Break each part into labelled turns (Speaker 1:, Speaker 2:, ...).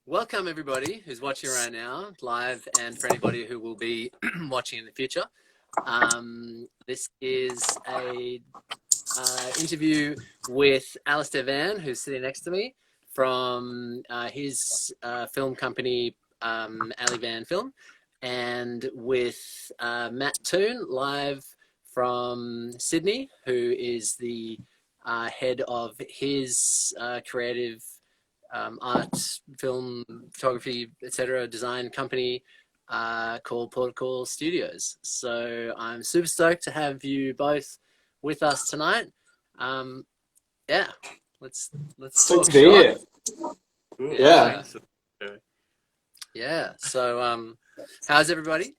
Speaker 1: Welcome everybody who's watching right now, live, and for anybody who will be watching in the future. This is a interview with Alistair Vann, who's sitting next to me, from his film company, Ali Vann Film, and with Matt Toon, live from Sydney, who is the head of his creative art, film, photography, etc. design company called Protocol Studios. So I'm super stoked to have you both with us tonight. Yeah, let's
Speaker 2: Stoked
Speaker 1: talk.
Speaker 2: to be here.
Speaker 1: Yeah. Yeah. So how's everybody?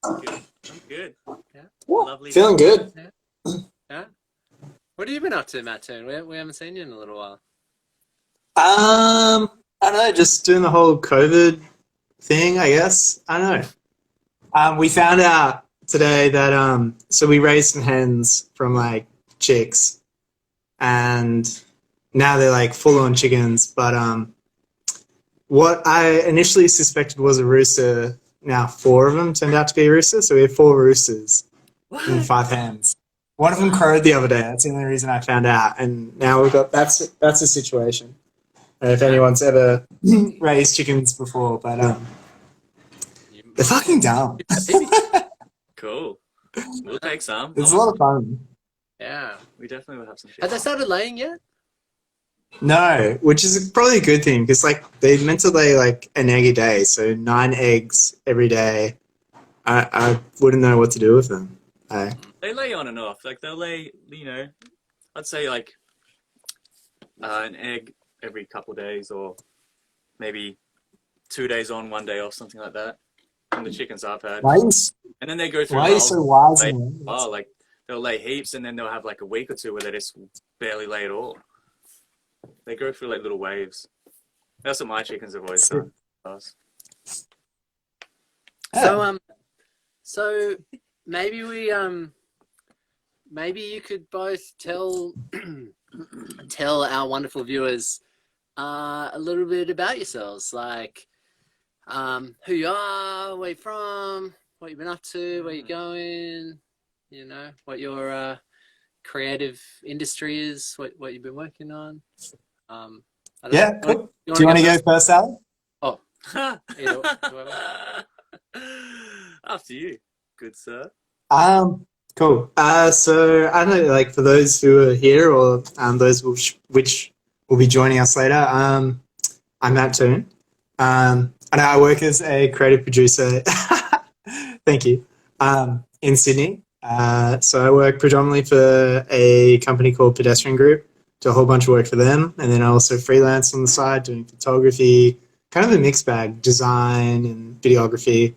Speaker 3: Good. I'm good.
Speaker 1: Yeah.
Speaker 3: Lovely.
Speaker 2: Feeling good.
Speaker 1: Yeah. What have you been up to, Matt Toon? We haven't seen you in a little while.
Speaker 2: I don't know, just doing the whole COVID thing, I guess. I don't know. We found out today that so we raised some hens from like chicks, and now they're like full on chickens. But what I initially suspected was a rooster. Now 4 of them turned out to be a rooster, so we have 4 roosters and 5 hens. One of them crowed the other day. That's the only reason I found out, and now we've got that's the situation. If anyone's ever raised chickens before, but they're fucking dumb.
Speaker 3: Cool. We'll take some.
Speaker 2: It's a lot of fun.
Speaker 1: Yeah.
Speaker 3: We definitely will have some shit.
Speaker 1: Have they started laying yet?
Speaker 2: No, which is probably a good thing because like they're meant to lay like an egg a day, so 9 eggs every day. I wouldn't know what to do with them.
Speaker 3: They lay on and off. Like they'll lay, I'd say like an egg every couple of days, or maybe 2 days on, 1 day off, something like that. From the chickens I've had. And then they go through.
Speaker 2: Why are you so wise?
Speaker 3: Like they'll lay heaps, and then they'll have like a week or 2 where they just barely lay at all. They go through like little waves. That's what my chickens have always done.
Speaker 1: So maybe we maybe you could both tell tell our wonderful viewers a little bit about yourselves, like who you are, where you're from, what you've been up to, where you're going, what your creative industry is, what you've been working on.
Speaker 2: Yeah, cool. Do you want to go first, Sally?
Speaker 1: Oh,
Speaker 3: after you, good sir.
Speaker 2: Cool. So I don't know, like for those who are here or those which will be joining us later, I'm Matt Toon. And I work as a creative producer. Thank you. In Sydney. So I work predominantly for a company called Pedestrian Group. Do a whole bunch of work for them, and then I also freelance on the side doing photography, kind of a mixed bag, design and videography.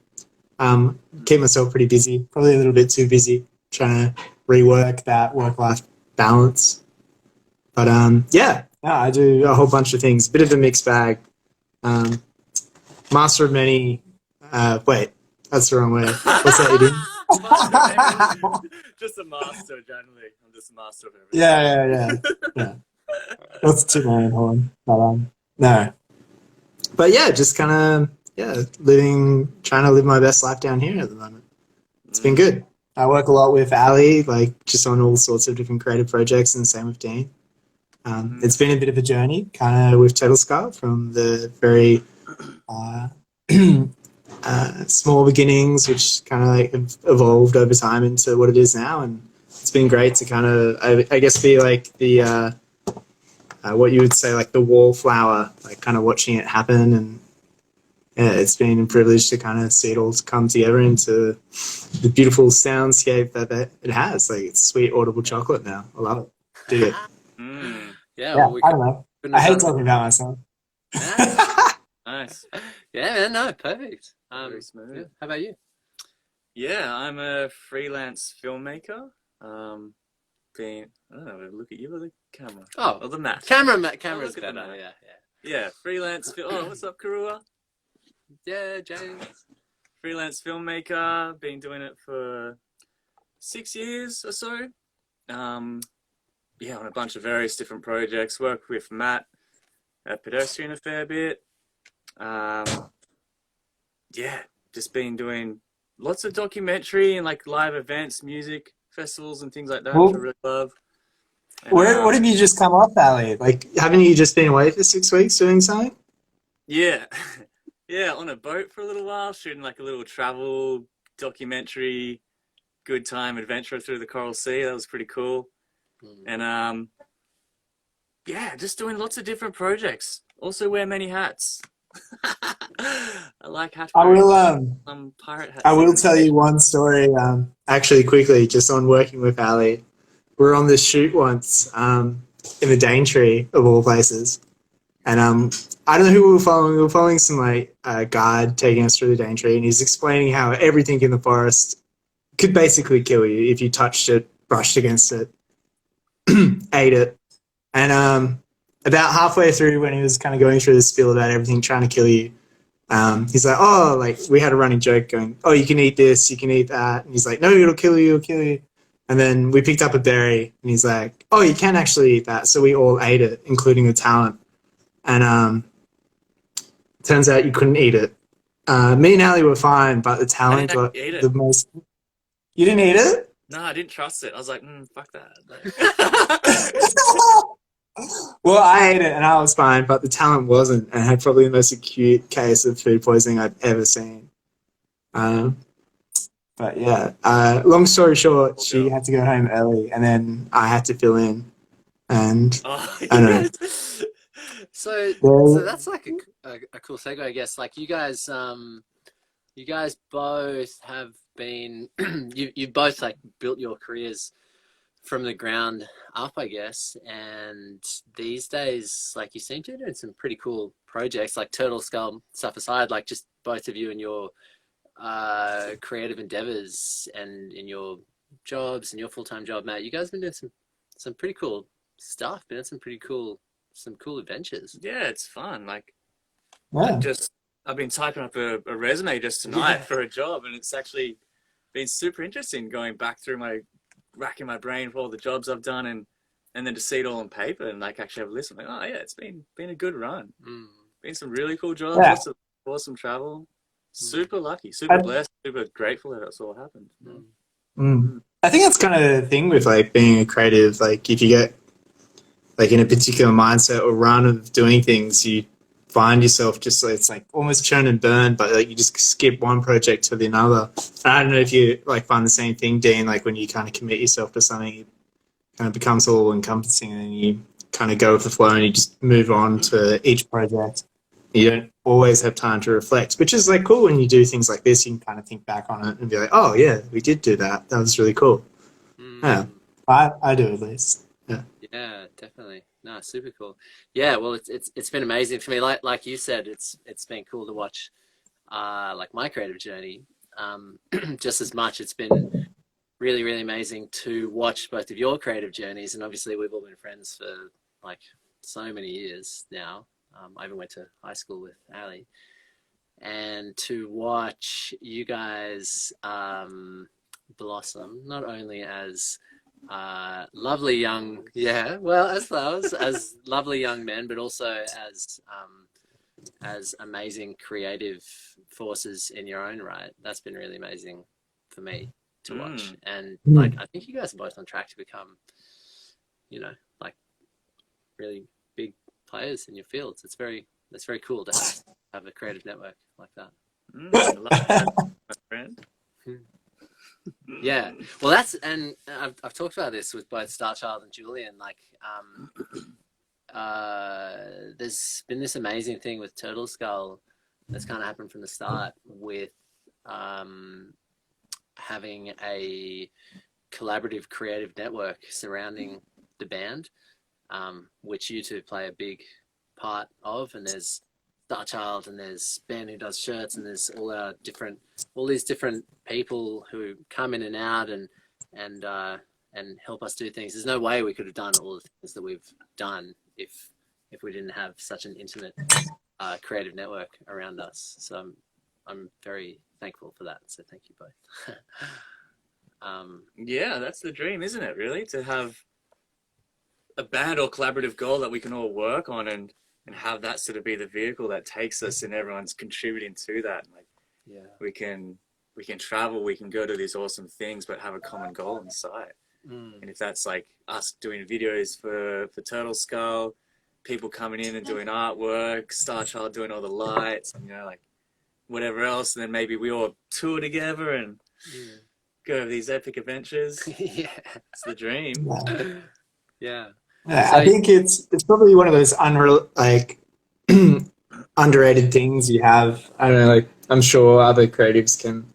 Speaker 2: Keep myself pretty busy, probably a little bit too busy, trying to rework that work-life balance. But yeah, I do a whole bunch of things, bit of a mixed bag. Master of many. Wait, that's the wrong way. What's that you doing?
Speaker 3: Just a master, generally. I'm just a master of everything.
Speaker 2: Yeah. That's too my own horn. But, no. But yeah, just kind of, trying to live my best life down here at the moment. It's been good. I work a lot with Ali, like just on all sorts of different creative projects, and the same with Dean. It's been a bit of a journey, kind of with Telescar from the very small beginnings, which kind of like have evolved over time into what it is now, and it's been great to kind of, I guess, be like the what you would say like the wallflower, like kind of watching it happen, and yeah, it's been a privilege to kind of see it all come together into the beautiful soundscape that it has. Like it's sweet audible chocolate now. I love it. Dig it.
Speaker 1: Yeah,
Speaker 2: well, I don't know. I hate talking about myself.
Speaker 3: Nice.
Speaker 1: Yeah, man, no, perfect.
Speaker 3: Very smooth.
Speaker 1: Yeah. How about you?
Speaker 3: Yeah, I'm a freelance filmmaker. I don't know, look at you with the camera.
Speaker 1: Oh,
Speaker 3: or the mat.
Speaker 1: Camera's
Speaker 3: look at
Speaker 1: better.
Speaker 3: the mat.
Speaker 1: Yeah.
Speaker 3: Yeah, freelance. Oh, what's up, Karua?
Speaker 1: Yeah, James.
Speaker 3: Freelance filmmaker. Been doing it for 6 years or so. On a bunch of various different projects. Work with Matt at Pedestrian a fair bit. Yeah, just been doing lots of documentary and like live events, music festivals and things like that, which I
Speaker 2: Well,
Speaker 3: really love. And,
Speaker 2: what have you just come off, Ali? Like, haven't you just been away for 6 weeks doing something?
Speaker 3: yeah, yeah, on a boat for a little while, shooting like a little travel documentary, good time adventure through the Coral Sea. That was pretty cool. And yeah, just doing lots of different projects. Also wear many hats. I like hat
Speaker 2: I
Speaker 3: wearing.
Speaker 2: will.
Speaker 3: Some pirate
Speaker 2: I
Speaker 3: hats
Speaker 2: will
Speaker 3: even
Speaker 2: tell you
Speaker 3: occasionally.
Speaker 2: one story. Actually, quickly, just on working with Ali. We were on this shoot once, in the Daintree of all places, and I don't know who we were following. We were following some like guide taking us through the Daintree, and he's explaining how everything in the forest could basically kill you if you touched it, brushed against it, ate it. And about halfway through, when he was kind of going through the spiel about everything trying to kill you, he's like, oh, like we had a running joke going, oh, you can eat this, you can eat that. And he's like, no, it'll kill you, it'll kill you. And then we picked up a berry, and he's like, oh, you can actually eat that. So we all ate it, including the talent. And turns out you couldn't eat it. Me and Ali were fine, but the
Speaker 3: I
Speaker 2: talent
Speaker 3: didn't
Speaker 2: got
Speaker 3: actually eat
Speaker 2: the
Speaker 3: it.
Speaker 2: most. You didn't eat it?
Speaker 3: No, I didn't trust it. I was like, fuck that.
Speaker 2: Well, I ate it and I was fine, but the talent wasn't, and had probably the most acute case of food poisoning I've ever seen. Um, but yeah, long story short,
Speaker 3: Poor
Speaker 2: she
Speaker 3: girl.
Speaker 2: had to go home early, and then I had to fill in. And
Speaker 3: Oh,
Speaker 2: I don't know.
Speaker 3: yes.
Speaker 1: So
Speaker 2: Well,
Speaker 1: that's like a cool segue, I guess. Like you guys both have been you both like built your careers from the ground up, I guess. And these days, like you seem to be doing some pretty cool projects, like Turtle Skull stuff aside, like just both of you and your creative endeavors and in your jobs and your full-time job, Matt. You guys have been doing some pretty cool stuff, been doing some cool adventures.
Speaker 3: Yeah, it's fun. Like,
Speaker 2: yeah.
Speaker 3: I've been typing up a resume just tonight
Speaker 1: Yeah.
Speaker 3: for a job, and it's actually been super interesting going back through racking my brain for all the jobs I've done, and then to see it all on paper and like actually have a listen. Like, oh yeah, it's been a good run.
Speaker 1: Mm,
Speaker 3: Been some really cool jobs,
Speaker 2: Yeah.
Speaker 3: lots of awesome travel.
Speaker 1: mm,
Speaker 3: Super lucky, super
Speaker 2: I,
Speaker 3: blessed, super grateful that it's all happened.
Speaker 1: mm,
Speaker 2: I think that's kind of the thing with like being a creative. Like if you get like in a particular mindset or run of doing things, you find yourself just it's like almost churn and burn, but like you just skip one project to the another. And I don't know if you like find the same thing, Dean. Like when you kind of commit yourself to something, it kind of becomes all encompassing, and then you kind of go with the flow, and you just move on to each project. You don't always have time to reflect, which is like cool when you do things like this. You can kind of think back on it and be like, oh yeah, we did do that. That was really cool. Yeah,
Speaker 1: mm.
Speaker 2: I do at least. Yeah.
Speaker 1: Yeah, definitely. No, super cool. Yeah, well, it's been amazing for me. Like you said, it's been cool to watch, like my creative journey. Just as much, it's been really amazing to watch both of your creative journeys, and obviously we've all been friends for like so many years now. I even went to high school with Ali, and to watch you guys blossom not only as lovely young, yeah, well, as those as lovely young men, but also as amazing creative forces in your own right. That's been really amazing for me to watch, and like I think you guys are both on track to become, like really big players in your fields. It's very cool to have a creative network like that.
Speaker 3: I love that, my friend.
Speaker 1: Yeah, well, and I've talked about this with both Starchild and Julian. Like, there's been this amazing thing with Turtle Skull that's kind of happened from the start with having a collaborative creative network surrounding the band, which you two play a big part of. And there's Starchild, and there's Ben who does shirts, and there's all these different people who come in and out and help us do things. There's no way we could have done all the things that we've done if we didn't have such an intimate creative network around us. So I'm very thankful for that. So thank you both.
Speaker 3: Yeah, that's the dream, isn't it? Really, to have a band or collaborative goal that we can all work on and and have that sort of be the vehicle that takes us, and everyone's contributing to that. Like,
Speaker 1: Yeah.
Speaker 3: we can travel, we can go to these awesome things, but have a common goal in sight. And if that's like us doing videos for Turtle Skull, people coming in and doing artwork, Starchild doing all the lights, and, you know, like whatever else, and then maybe we all tour together and go over these epic adventures.
Speaker 1: Yeah.
Speaker 3: It's the dream.
Speaker 1: Yeah.
Speaker 2: Yeah,
Speaker 1: So-
Speaker 2: I think it's probably one of those underrated things you have. I don't know, like I'm sure other creatives can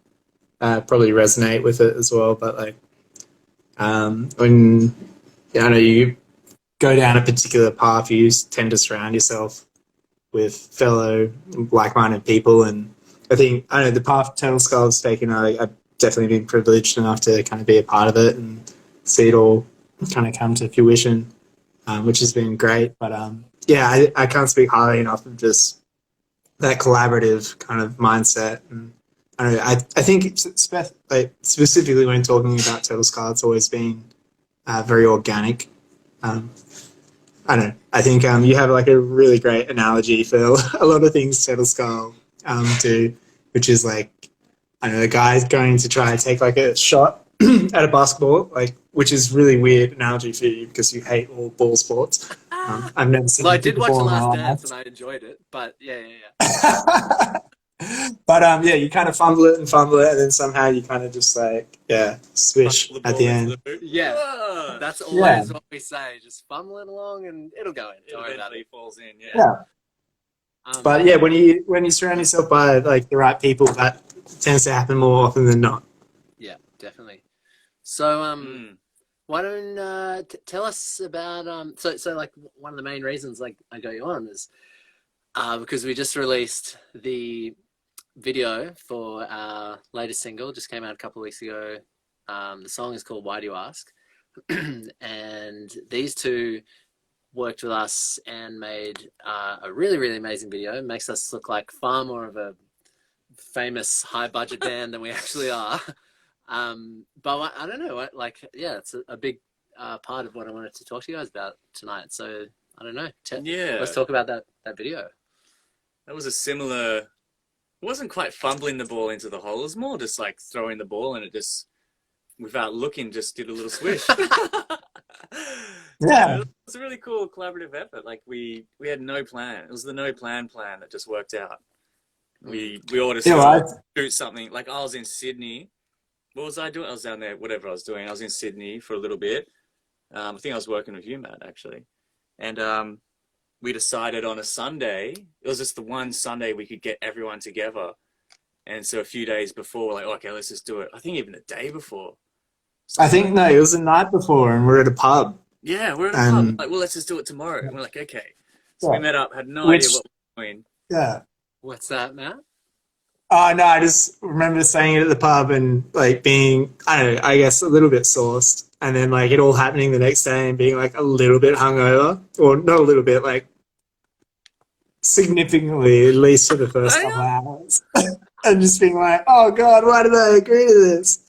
Speaker 2: probably resonate with it as well. But like when you go down a particular path, you tend to surround yourself with fellow like-minded people, and I think the path Turtle Skull has taken. I've definitely been privileged enough to kind of be a part of it and see it all kind of come to fruition, which has been great. But I can't speak highly enough of just that collaborative kind of mindset. And I don't know, I think specifically when talking about Turtle Skull, it's always been very organic. I don't know. I think you have like a really great analogy for a lot of things Turtle Skull do, which is like, I don't know, a guy's going to try and take like a shot at a basketball, like, which is really weird analogy for you because you hate all ball sports. I've never seen.
Speaker 1: Well, I
Speaker 2: it
Speaker 1: did watch The
Speaker 2: before in my
Speaker 1: Last
Speaker 2: life.
Speaker 1: Dance and I enjoyed it, but yeah.
Speaker 2: But you kind of fumble it, and then somehow you kind of just like swish
Speaker 3: Fumble
Speaker 2: at the
Speaker 3: ball
Speaker 2: end.
Speaker 3: into the hoop.
Speaker 1: Yeah.
Speaker 3: Ah,
Speaker 1: That's always what we say. Just fumble it along and it'll go in.
Speaker 3: it
Speaker 1: Don't worry about
Speaker 3: eventually
Speaker 1: it.
Speaker 3: falls in.
Speaker 2: Yeah. But yeah, when you surround yourself by like the right people, that tends to happen more often than not.
Speaker 1: Yeah, definitely. So, why don't tell us about so like one of the main reasons like I got you on is because we just released the video for our latest single. Just came out a couple of weeks ago. The song is called Why Do You Ask? And these two worked with us and made a really, really amazing video. It makes us look like far more of a famous high budget band than we actually are. But I don't know, it's a big part of what I wanted to talk to you guys about tonight. So I don't know. Let's talk about that video.
Speaker 3: That was a similar. It wasn't quite fumbling the ball into the hole. It was more just like throwing the ball, and it just, without looking, just did a little swish.
Speaker 2: Yeah.
Speaker 3: It was a really cool collaborative effort. Like we had no plan. It was the no plan that just worked out. We all just shoot something. Like I was in Sydney. What was I doing? I was down there, whatever I was doing. I was in Sydney for a little bit. I think I was working with you, Matt, actually. And we decided on a Sunday, it was just the one Sunday we could get everyone together. And so a few days before, we're like, okay, let's just do it. I think even the day before. So
Speaker 2: I think, no, it was the night before and we're at a pub.
Speaker 3: Yeah, we're at a pub. Like, well, let's just do it tomorrow. And we're like, okay. So we met up, had no idea what we were doing.
Speaker 2: Yeah.
Speaker 1: What's that, Matt?
Speaker 2: Oh, no, I just remember saying it at the pub and like being, I don't know, I guess a little bit sauced. And then like it all happening the next day and being like a little bit hungover. Or not a little bit, like significantly, at least for the first couple hours. And just being like, oh God, why did I agree to this?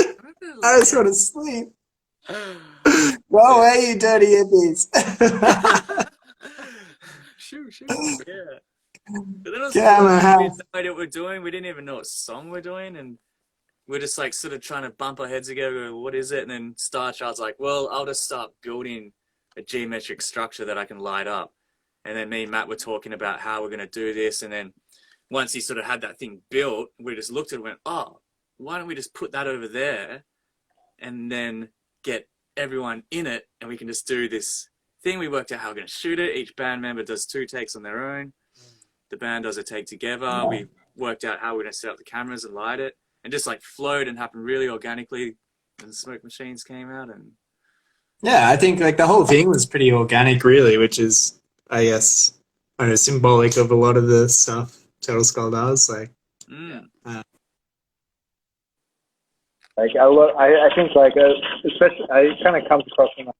Speaker 2: I just want to sleep. Go away, you dirty hippies.
Speaker 3: Shoot. Yeah. But then it was
Speaker 2: Get out of my
Speaker 3: we had
Speaker 2: house.
Speaker 3: no idea what we're doing. We didn't even know what song we're doing. And we're just like sort of trying to bump our heads together. What is it? And then Starchild's like, well, I'll just start building a geometric structure that I can light up. And then me and Matt were talking about how we're going to do this. And then once he sort of had that thing built, we just looked at it and went, oh, why don't we just put that over there and then get everyone in it and we can just do this thing. We worked out how we're going to shoot it. Each band member does 2 takes on their own. The band does a take together. Yeah. We worked out how we're going to set up the cameras and light it, and just like flowed and happened really organically. And the smoke machines came out, and
Speaker 2: yeah, I think like the whole thing was pretty organic, really, which is, I guess, I don't know, symbolic of a lot of the stuff Turtle Skull does. Like,
Speaker 4: like I think like especially it kind of comes across when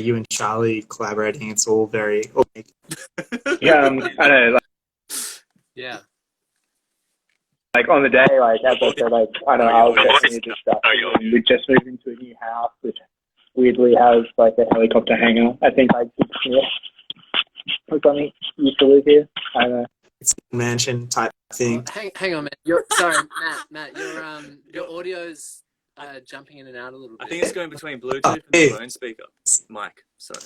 Speaker 2: you and Charlie collaborating. It's all very organic.
Speaker 4: I know. Like,
Speaker 1: yeah.
Speaker 4: Like on the day, like as I said, like I don't know, I was definitely distracted. We just moved into a new house, which weirdly has like a helicopter hangar. I think like or something used to live here. I don't know.
Speaker 2: It's a mansion type thing.
Speaker 1: Hang on, man. Sorry, Matt. Your audio's jumping in and out a little bit.
Speaker 3: I think it's going between Bluetooth and the phone speaker. Mic, sorry.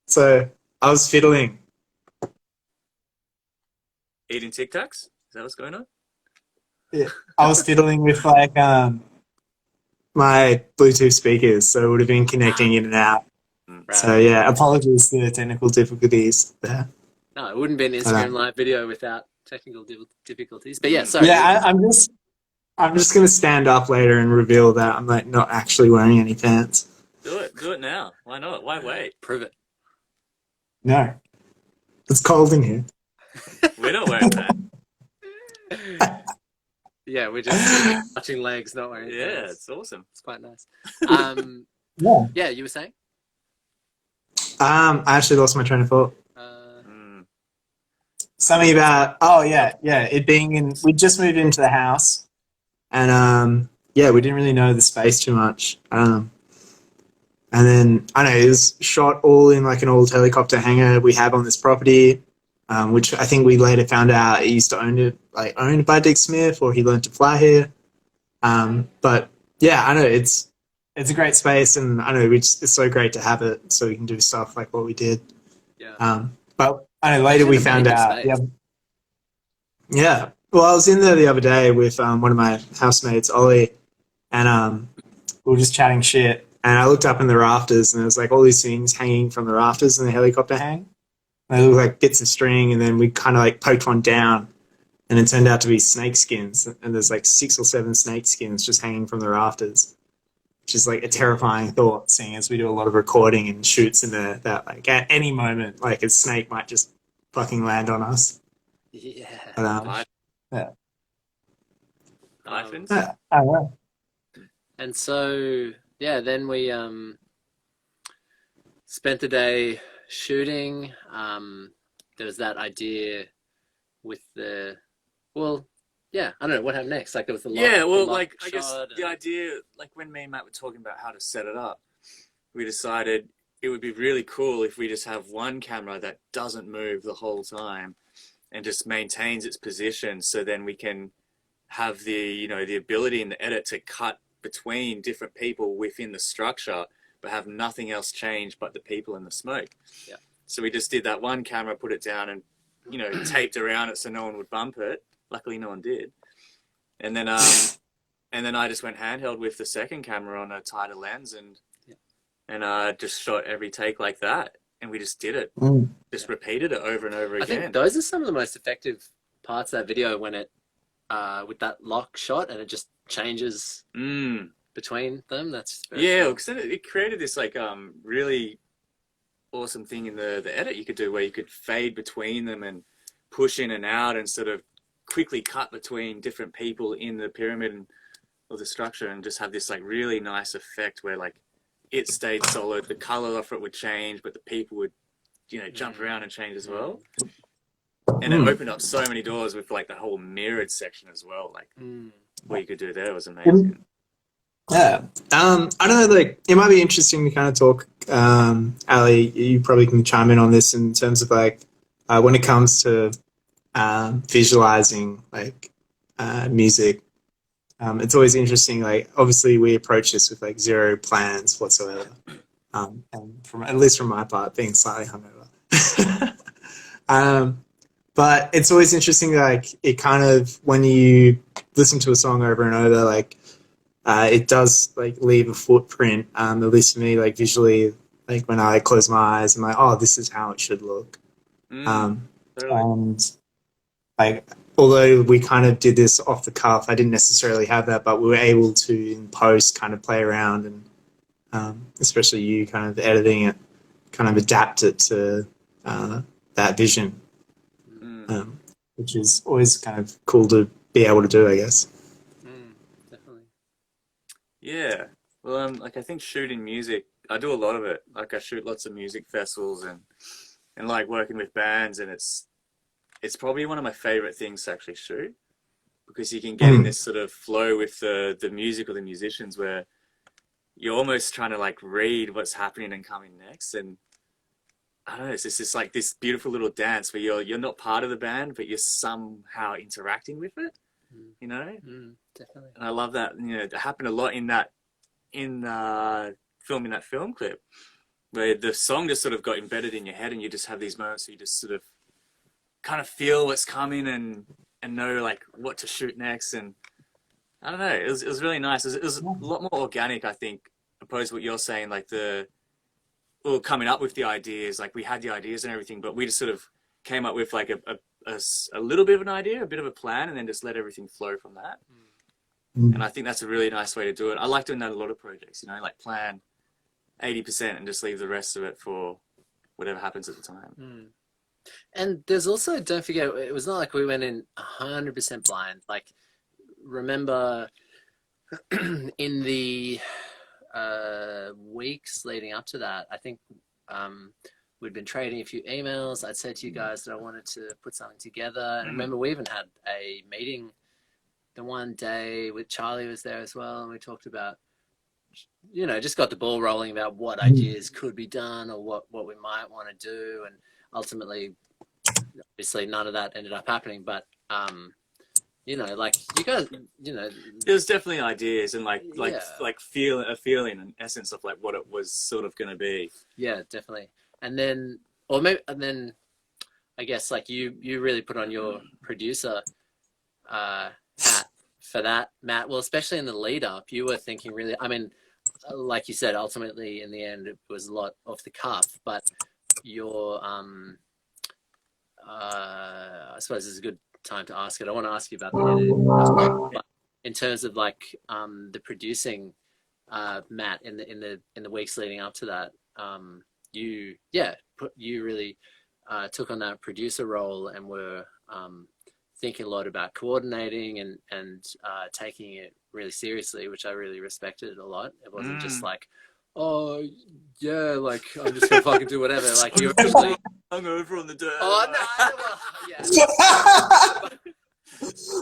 Speaker 2: So I was fiddling.
Speaker 3: Eating Tic Tacs? Is that what's going on?
Speaker 2: Yeah, I was fiddling with like my Bluetooth speakers, so it would have been connecting in and out.
Speaker 1: Right.
Speaker 2: So yeah, apologies for the technical difficulties there.
Speaker 1: No, it wouldn't be an Instagram live video without technical difficulties. But yeah, sorry.
Speaker 2: Yeah, I'm just gonna stand up later and reveal that I'm like not actually wearing any pants.
Speaker 3: Do it now. Why not? Why wait?
Speaker 1: Prove it.
Speaker 2: No, it's cold in here.
Speaker 3: We're not wearing that.
Speaker 1: Yeah, we're just touching legs, not wearing
Speaker 3: Yeah,
Speaker 1: pants.
Speaker 3: it's awesome.
Speaker 1: It's quite nice.
Speaker 2: Yeah,
Speaker 1: You were saying?
Speaker 2: I actually lost my train of thought. Something about it being in. We just moved into the house, and we didn't really know the space too much. And then I don't know, it was shot all in like an old helicopter hangar we have on this property, which I think we later found out it used to owned by Dick Smith, or he learned to fly here. But yeah, I know it's a great space, and I know it's so great to have it so we can do stuff like what we did.
Speaker 1: Yeah.
Speaker 2: But I know later we found out. Yeah. Well, I was in there the other day with one of my housemates, Ollie, and we were just chatting shit. And I looked up in the rafters, and there was like all these things hanging from the rafters in the helicopter hang. And they looked like bits of string, and then we kind of like poked one down, and it turned out to be snake skins. And there's like 6 or 7 snake skins just hanging from the rafters, which is like a terrifying thought, seeing as we do a lot of recording and shoots in there that like at any moment, like a snake might just fucking land on us.
Speaker 1: Yeah.
Speaker 2: But, yeah.
Speaker 3: Dolphins?
Speaker 2: I don't know.
Speaker 1: And so, yeah, then we spent the day shooting. There was that idea with I don't know what happened next. Like there was the
Speaker 3: I guess the idea, like when me and Matt were talking about how to set it up, we decided it would be really cool if we just have one camera that doesn't move the whole time and just maintains its position, so then we can have the ability in the edit to cut between different people within the structure, but have nothing else change but the people and the smoke.
Speaker 1: Yeah.
Speaker 3: So we just did that one camera, put it down, and taped around it so no one would bump it. Luckily, no one did. And then I just went handheld with the second camera on a tighter lens, and just shot every take like that. And we just did it, just repeated it over and over again.
Speaker 1: I think those are some of the most effective parts of that video, when it with that lock shot and it just changes between them. That's very cool.
Speaker 3: Because it created this like really awesome thing in the edit you could do, where you could fade between them and push in and out and sort of quickly cut between different people in the pyramid or the structure, and just have this like really nice effect where like it stayed solid, the color of it would change, but the people would jump around and change as well. And it opened up so many doors with like the whole mirrored section as well. Like what you could do there was amazing.
Speaker 2: Yeah. I don't know, like it might be interesting to kind of talk, Ali, you probably can chime in on this in terms of like when it comes to visualizing like music. It's always interesting, like obviously we approach this with like zero plans whatsoever. And at least from my part, being slightly hungover. But it's always interesting, like it kind of, when you listen to a song over and over, like it does like leave a footprint, at least for me, like visually, like when I close my eyes, I'm like, oh, this is how it should look. And like, although we kind of did this off the cuff, I didn't necessarily have that, but we were able to in post kind of play around, and especially you kind of editing it, kind of adapt it to that vision, which is always kind of cool to be able to do, I guess.
Speaker 1: Definitely.
Speaker 3: Yeah. Well, like I think shooting music, I do a lot of it. Like I shoot lots of music festivals and like working with bands, and it's probably one of my favorite things to actually shoot, because you can get in this sort of flow with the music or the musicians, where you're almost trying to like read what's happening and coming next. And I don't know, it's just like this beautiful little dance where you're not part of the band, but you're somehow interacting with it, you know?
Speaker 1: Definitely.
Speaker 3: And I love that, you know, it happened a lot in filming that film clip, where the song just sort of got embedded in your head and you just have these moments where you just sort of kind of feel what's coming and know like what to shoot next. And I don't know, it was really nice. It was a lot more organic, I think, opposed to what you're saying, like coming up with the ideas, like we had the ideas and everything, but we just sort of came up with like a little bit of an idea, a bit of a plan, and then just let everything flow from that. And I think that's a really nice way to do it. I like doing that in a lot of projects, you know, like plan 80% and just leave the rest of it for whatever happens at the time.
Speaker 1: And there's also, don't forget, it was not like we went in 100% blind. Like, remember in the weeks leading up to that, I think we'd been trading a few emails. I'd said to you guys that I wanted to put something together. And remember, we even had a meeting the one day with Charlie was there as well. And we talked about, you know, just got the ball rolling about what ideas could be done or what we might want to do. And ultimately, obviously, none of that ended up happening. But, you know, like you guys, you know,
Speaker 3: there's definitely ideas and like a feeling and essence of like what it was sort of going to be. Yeah,
Speaker 1: definitely. And then I guess like you really put on your producer hat for that, Matt. Well, especially in the lead up, you were thinking really, I mean, like you said, ultimately in the end it was a lot off the cuff, but your I suppose it's a good time to ask it. I want to ask you about the editing, but in terms of like the producing, Matt, in the weeks leading up to that, you really took on that producer role and were thinking a lot about coordinating and taking it really seriously, which I really respected a lot. It wasn't just like, oh yeah, like I'm just gonna fucking do whatever. Like you actually
Speaker 3: hung over on the dirt.
Speaker 1: Oh no! Well, yeah.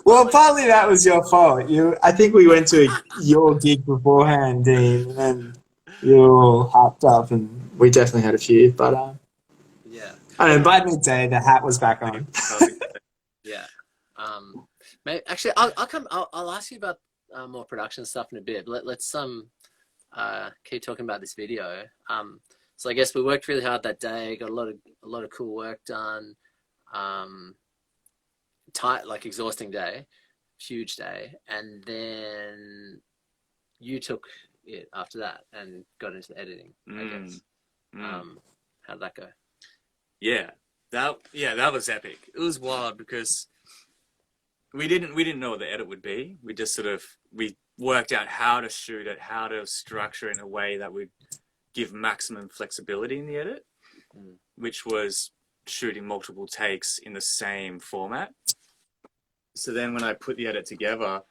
Speaker 2: Well, partly that was your fault. I think we went to your gig beforehand, Dean, and you were all hyped up, and we definitely had a few. But
Speaker 1: yeah,
Speaker 2: I don't know. By midday, the hat was back on.
Speaker 1: Yeah. Maybe, actually, I'll ask you about more production stuff in a bit. Let's keep talking about this video. So I guess we worked really hard that day. Got a lot of cool work done. Like exhausting day, huge day, and then you took it after that and got into the editing. I guess. How'd that go?
Speaker 3: Yeah, that was epic. It was wild because we didn't know what the edit would be. We just we worked out how to shoot it, how to structure it in a way that would give maximum flexibility in the edit, which was shooting multiple takes in the same format. So then when I put the edit together,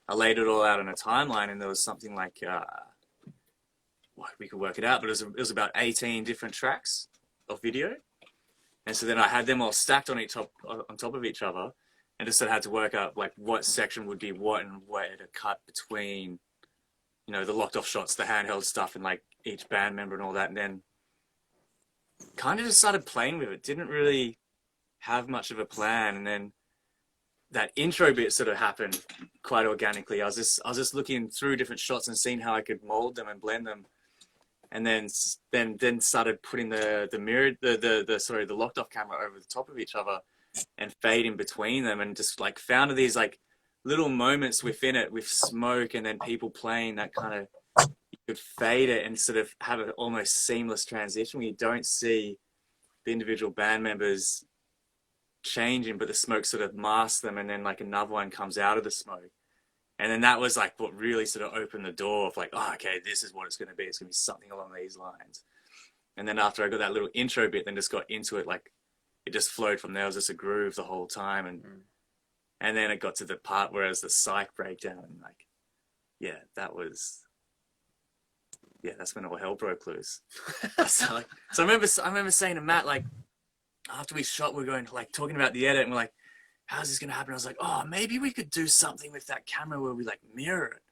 Speaker 3: I laid it all out on a timeline, and there was something like, we could work it out, but it was about 18 different tracks of video. And so then I had them all stacked on top of each other, and just had to work out like what section would be what and where to cut between, you know, the locked off shots, the handheld stuff, and like each band member and all that. And then kind of just started playing with it. Didn't really have much of a plan. And then that intro bit sort of happened quite organically. I was just looking through different shots and seeing how I could mold them and blend them. And then started putting the locked off camera over the top of each other and fade in between them, and just like found these like little moments within it with smoke and then people playing that kind of, you could fade it and sort of have an almost seamless transition where you don't see the individual band members changing, but the smoke sort of masks them, and then like another one comes out of the smoke. And then that was like what really sort of opened the door of like, oh, okay, this is what it's going to be. It's going to be something along these lines. And then after I got that little intro bit, then just got into it, like it just flowed from there. It was just a groove the whole time. And then it got to the part where it was the psych breakdown, and like, that's when all hell broke loose. So I remember saying to Matt, like, after we shot, we were going to like talking about the edit, and we're like, how's this going to happen? I was like, oh, maybe we could do something with that camera where we like mirror it.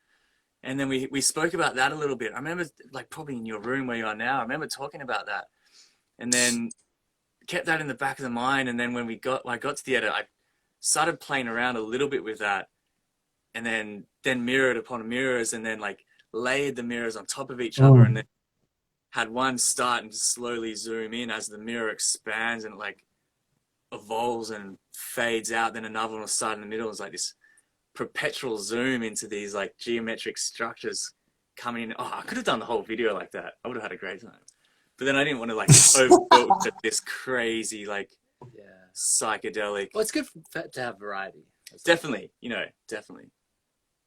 Speaker 3: And then we spoke about that a little bit. I remember like probably in your room where you are now, I remember talking about that. And then kept that in the back of the mind. And then when I got to the edit, I started playing around a little bit with that, and then mirrored upon mirrors, and then like layered the mirrors on top of each other, and then had one start and slowly zoom in as the mirror expands and it like evolves and fades out. Then another one will start in the middle. It's like this perpetual zoom into these like geometric structures coming in. Oh, I could have done the whole video like that. I would have had a great time. But then I didn't want to like overbuild to this crazy like psychedelic.
Speaker 1: Well, it's good to have variety.
Speaker 3: Definitely, you know, definitely.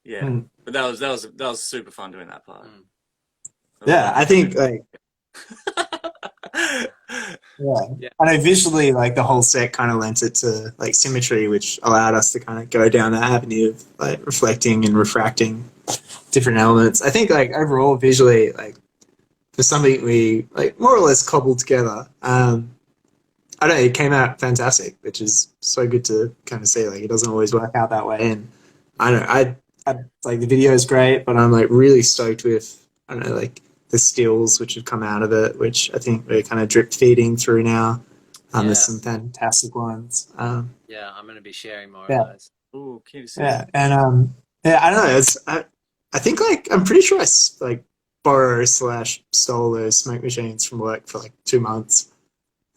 Speaker 3: Yeah, but that was super fun doing that part.
Speaker 2: Yeah, I think like yeah. I know visually like the whole set kind of lent it to like symmetry, which allowed us to kind of go down that avenue of like reflecting and refracting different elements. I think like overall visually, like for something we like more or less cobbled together, I don't know, it came out fantastic, which is so good to kind of see. Like it doesn't always work out that way, and I don't know, I like the video is great, but I'm like really stoked with, I don't know, like the stills which have come out of it, which I think we're kind of drip feeding through now. There's some fantastic ones.
Speaker 1: Yeah, I'm going to be sharing more of those.
Speaker 3: Ooh, can you see?
Speaker 2: Yeah, and I don't know. I think like I'm pretty sure I like borrow/stole those smoke machines from work for like 2 months,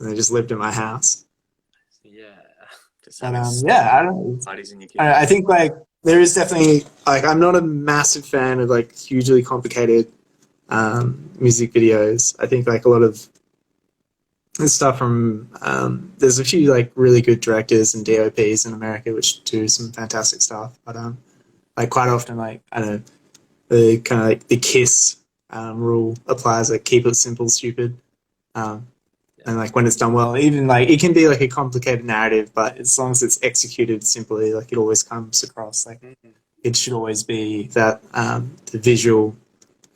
Speaker 2: and they just lived in my house.
Speaker 1: Yeah.
Speaker 2: And I don't. I think like there is definitely like I'm not a massive fan of like hugely complicated music videos. I think like a lot of stuff from there's a few like really good directors and DOPs in America which do some fantastic stuff, but like quite often like I don't know, the kind of like the KISS rule applies, like keep it simple, stupid, and like when it's done well, even like it can be like a complicated narrative, but as long as it's executed simply, like it always comes across like it should always be that the visual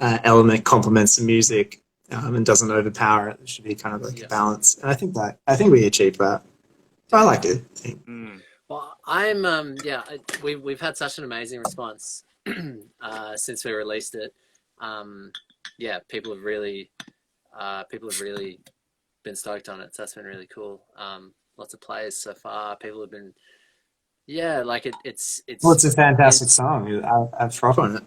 Speaker 2: element complements the music and doesn't overpower it. It should be kind of like a balance, and I think we achieved that. So I liked it.
Speaker 1: Well, I'm we've had such an amazing response since we released it. People have really been stoked on it. So that's been really cool. Lots of plays so far. People have been like it's
Speaker 2: well, it's a fantastic song. I've thrown on it.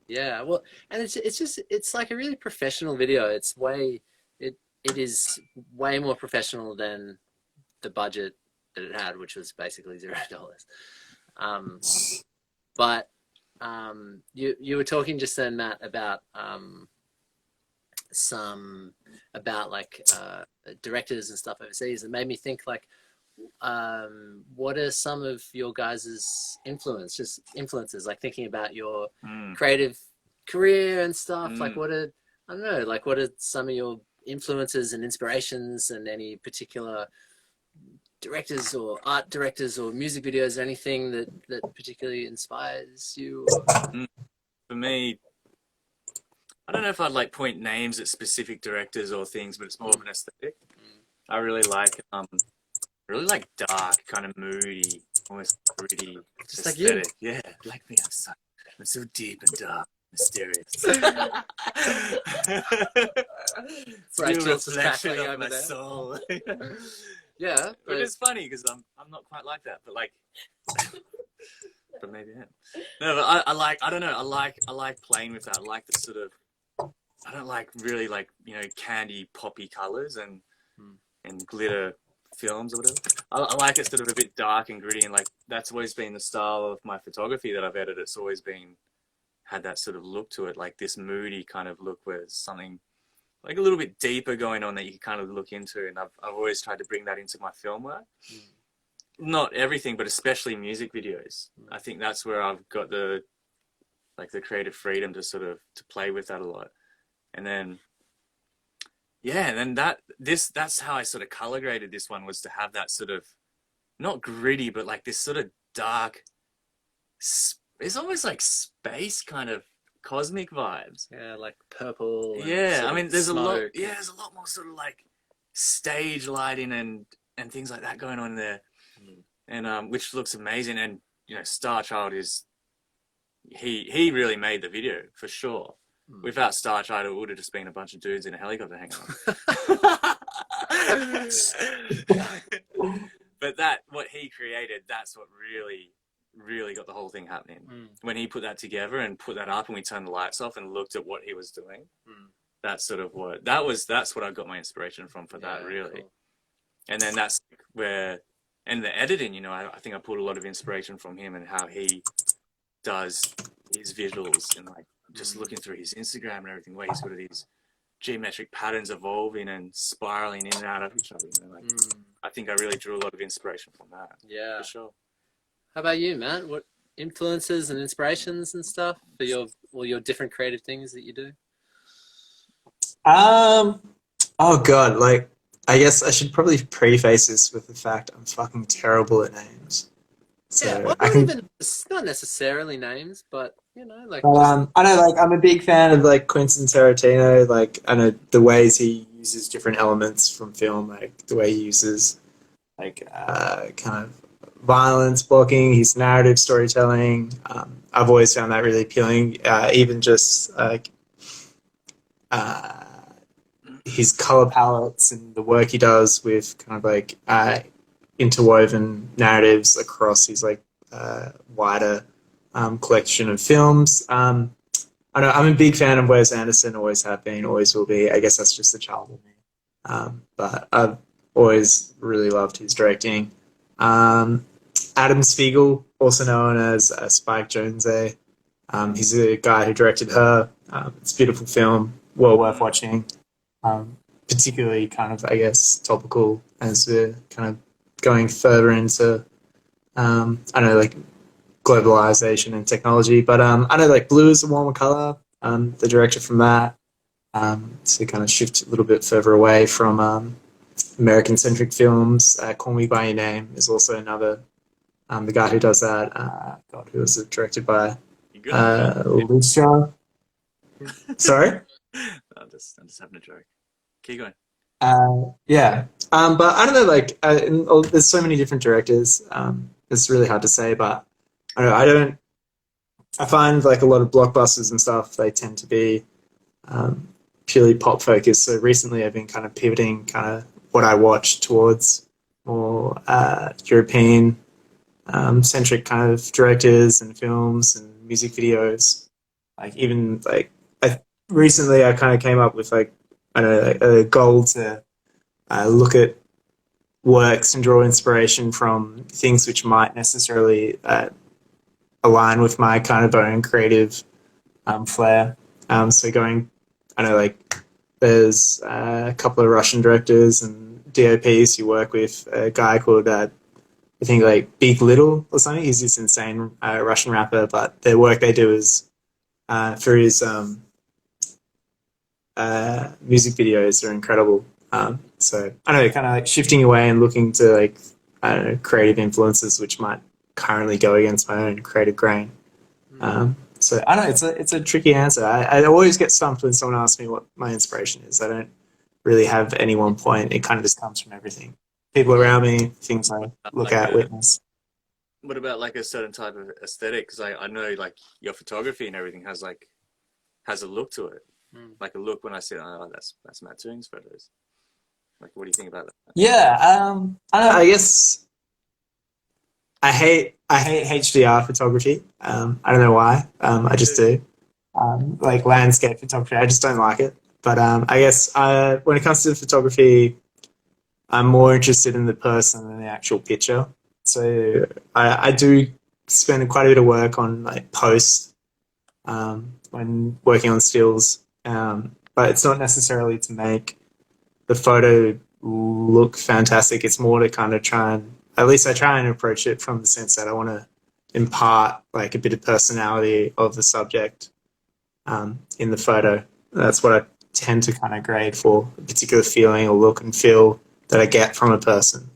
Speaker 1: Yeah, well, and it's like a really professional video. It is way more professional than the budget that it had, which was basically $0. But you were talking just then, Matt, about directors and stuff overseas. It made me think like, what are some of your guys' influences, like thinking about your creative career and stuff? Like what are some of your influences and inspirations, and any particular directors or art directors or music videos or anything that particularly inspires you?
Speaker 3: For me, I don't know if I'd like point names at specific directors or things, but it's more of an aesthetic. I really like dark, kind of moody, almost gritty, just aesthetic. Like you. Yeah, like me. I'm so deep and dark, mysterious.
Speaker 1: Rachel's just cackling over
Speaker 3: my
Speaker 1: there.
Speaker 3: soul.
Speaker 1: Yeah,
Speaker 3: but it's funny because I'm not quite like that, but like, but maybe I am. No, but I like playing with that. I like the sort of, I don't like really like, you know, candy poppy colors and glitter films or whatever. I like it sort of a bit dark and gritty, and like that's always been the style of my photography that I've edited. It's always had that sort of look to it, like this moody kind of look where there's something like a little bit deeper going on that you can kind of look into, and I've always tried to bring that into my film work. Not everything, but especially music videos. I think that's where I've got the creative freedom to sort of to play with that a lot. And then that's how I sort of color graded this one, was to have that sort of not gritty, but like this sort of dark, it's almost like space kind of cosmic vibes.
Speaker 1: Yeah, like purple.
Speaker 3: Yeah, I mean, there's a lot more sort of like stage lighting and things like that going on there, and which looks amazing. And you know, Star Child he really made the video for sure. Without Star Child, it would have just been a bunch of dudes in a helicopter hanging on. But that, what he created, that's what really got the whole thing happening. When he put that together and put that up, and we turned the lights off and looked at what he was doing, that's sort of what that's what I got my inspiration from for that, really.
Speaker 1: Cool.
Speaker 3: And then that's where, and the editing, you know, I think I pulled a lot of inspiration from him and how he does his visuals, and like just looking through his Instagram and everything, where he's got these geometric patterns evolving and spiraling in and out of each other. You know, like I think I really drew a lot of inspiration from that.
Speaker 1: Yeah.
Speaker 3: For sure.
Speaker 1: How about you, Matt? What influences and inspirations and stuff for your different creative things that you do?
Speaker 2: Oh god, like I guess I should probably preface this with the fact I'm fucking terrible at names. So
Speaker 1: Yeah, well,
Speaker 2: I can.
Speaker 1: it's not necessarily names, but you know, like.
Speaker 2: I know, like I'm a big fan of like Quentin Tarantino. Like I know the ways he uses different elements from film, like the way he uses like kind of violence blocking, his narrative storytelling. I've always found that really appealing. Even just like his color palettes and the work he does with kind of like interwoven narratives across his like wider collection of films. I know I'm a big fan of Wes Anderson, always have been, always will be. I guess that's just the child in me. But I've always really loved his directing. Adam Spiegel, also known as Spike Jonze. He's a guy who directed Her. It's a beautiful film, well worth watching. Particularly kind of, I guess, topical as we're kind of going further into, I don't know, like globalization and technology. But I know like Blue is a Warmer Color, the director from that. To kind of shift a little bit further away from American-centric films. Call Me By Your Name is also another. The guy who does that, God, who was it directed by? Lucia. Sorry?
Speaker 3: I'm just having a joke. Keep going.
Speaker 2: Yeah. But I don't know, like, there's so many different directors. It's really hard to say, but I find like a lot of blockbusters and stuff, they tend to be purely pop focused. So recently I've been kind of pivoting kind of what I watch towards more European centric kind of directors and films and music videos. Like even like recently I kind of came up with like, I don't know, a goal to look at works and draw inspiration from things which might necessarily align with my kind of own creative flair. So going, I know, like there's a couple of Russian directors and DOPs who work with a guy called I think like Big Little or something. He's this insane Russian rapper, but their work they do is for his music videos are incredible. So I don't know, kind of like shifting away and looking to like, I don't know, creative influences which might currently go against my own creative grain. So I don't know, it's a tricky answer. I always get stumped when someone asks me what my inspiration is. I don't really have any one point. It kind of just comes from everything. People around me, things I look at, witness.
Speaker 3: What about like a certain type of aesthetic? Because I know like your photography and everything has a look to it. Like a look when I say, oh, that's Matt Toon's photos. Like, what do you think about that?
Speaker 2: Yeah, I don't know. I guess I hate HDR photography. I don't know why. I just do. Like landscape photography, I just don't like it. But I guess when it comes to photography, I'm more interested in the person than the actual picture. So I do spend quite a bit of work on like post when working on stills, but it's not necessarily to make the photo look fantastic. It's more to kind of try and approach it from the sense that I want to impart like a bit of personality of the subject in the photo. That's what I tend to kind of grade for, a particular feeling or look and feel that I get from a person.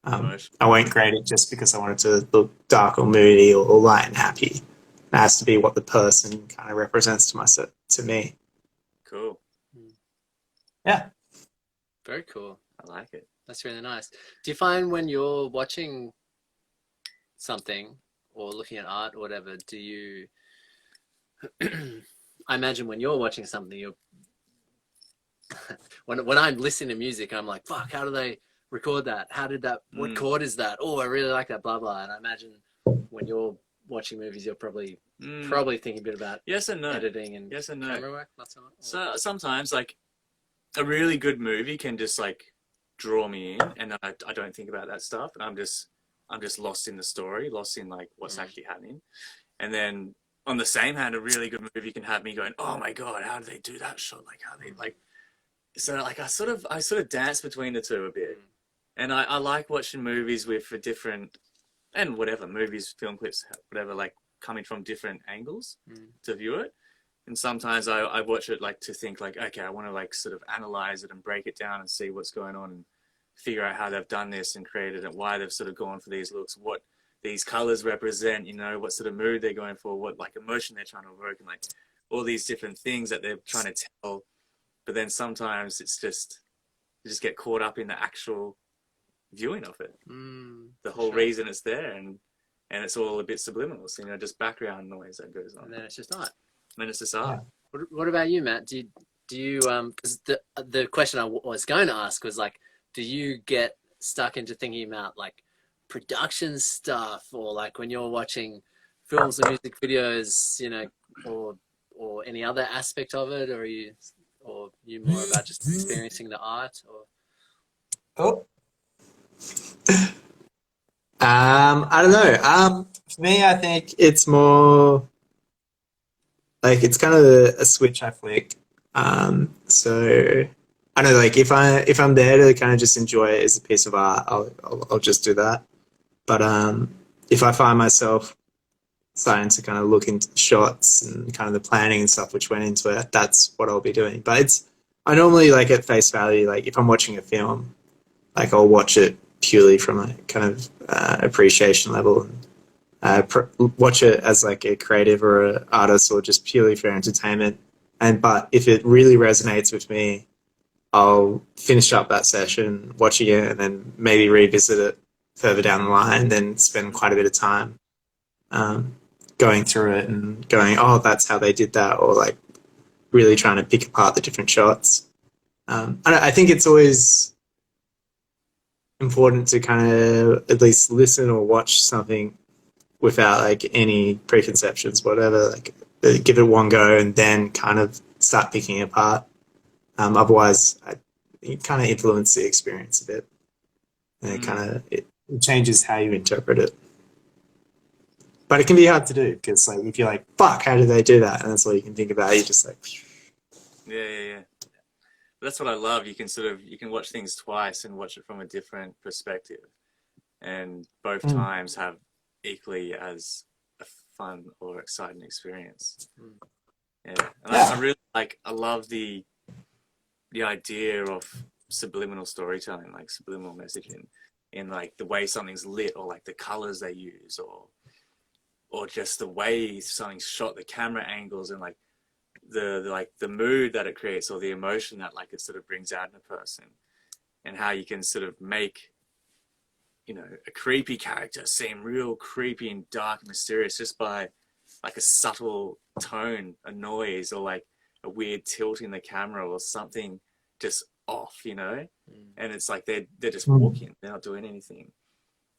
Speaker 3: Nice.
Speaker 2: I won't grade it just because I want it to look dark or moody or light and happy. It has to be what the person kind of represents to me.
Speaker 3: Cool.
Speaker 2: Yeah.
Speaker 1: Very cool.
Speaker 3: I like it.
Speaker 1: That's really nice. Do you find when you're watching something or looking at art or whatever, do you I imagine when you're watching something, you're when I'm listening to music, I'm like, fuck, how do they record that? How did that? What chord is that? Oh, I really like that. Blah blah. And I imagine when you're watching movies, you're probably thinking a bit about
Speaker 3: yes and no,
Speaker 1: editing and camera work. Not so much.
Speaker 3: So sometimes like a really good movie can just like draw me in, and I don't think about that stuff, and I'm just lost in the story, lost in like what's actually happening. And then on the same hand, a really good movie can have me going, oh my god, how do they do that shot? Like how they like. So like I sort of dance between the two a bit, and I like watching movies with a different, and whatever movies, film clips, whatever, like coming from different angles to view it. And sometimes I watch it like to think like, okay, I want to like sort of analyze it and break it down and see what's going on and figure out how they've done this and created it, why they've sort of gone for these looks, what these colors represent, you know, what sort of mood they're going for, what like emotion they're trying to evoke, and like all these different things that they're trying to tell. But then sometimes it's just, you just get caught up in the actual viewing of it. The whole reason it's there, and it's all a bit subliminal, so, you know, just background noise that goes on.
Speaker 1: And then it's just art.
Speaker 3: And it's just art.
Speaker 1: Yeah. What about you, Matt? Do you because the question I was going to ask was like, do you get stuck into thinking about like production stuff, or like when you're watching films or music videos, you know, or any other aspect of it, or are you more about just experiencing the art? Or
Speaker 2: I don't know. For me, I think it's more like it's kind of a switch I flick. So I don't know, like if I'm there to kind of just enjoy it as a piece of art, I'll just do that. But if I find myself starting to kind of look into the shots and kind of the planning and stuff which went into it, that's what I'll be doing. But I normally, like, at face value, like if I'm watching a film, like I'll watch it purely from a kind of appreciation level, and watch it as like a creative or an artist, or just purely for entertainment. But if it really resonates with me, I'll finish up that session watching it and then maybe revisit it further down the line, then spend quite a bit of time going through it and going, oh, that's how they did that, or like really trying to pick apart the different shots. I think it's always important to kind of at least listen or watch something without like any preconceptions, whatever, like give it one go and then kind of start picking it apart. Otherwise, it kind of influences the experience a bit, and it changes how you interpret it. But it can be hard to do, because like if you're like, fuck, how did they do that? And that's all you can think about. You're just like,
Speaker 3: yeah. That's what I love. You can watch things twice and watch it from a different perspective, and both times have equally as a fun or exciting experience. Yeah, and I really I love the idea of subliminal storytelling, like subliminal messaging, in like the way something's lit, or like the colors they use, or just the way something's shot, the camera angles, and like the mood that it creates, or the emotion that like it sort of brings out in a person, and how you can sort of make, you know, a creepy character seem real creepy and dark and mysterious just by like a subtle tone, a noise, or like a weird tilt in the camera, or something just off, you know. And it's like they're just walking, they're not doing anything,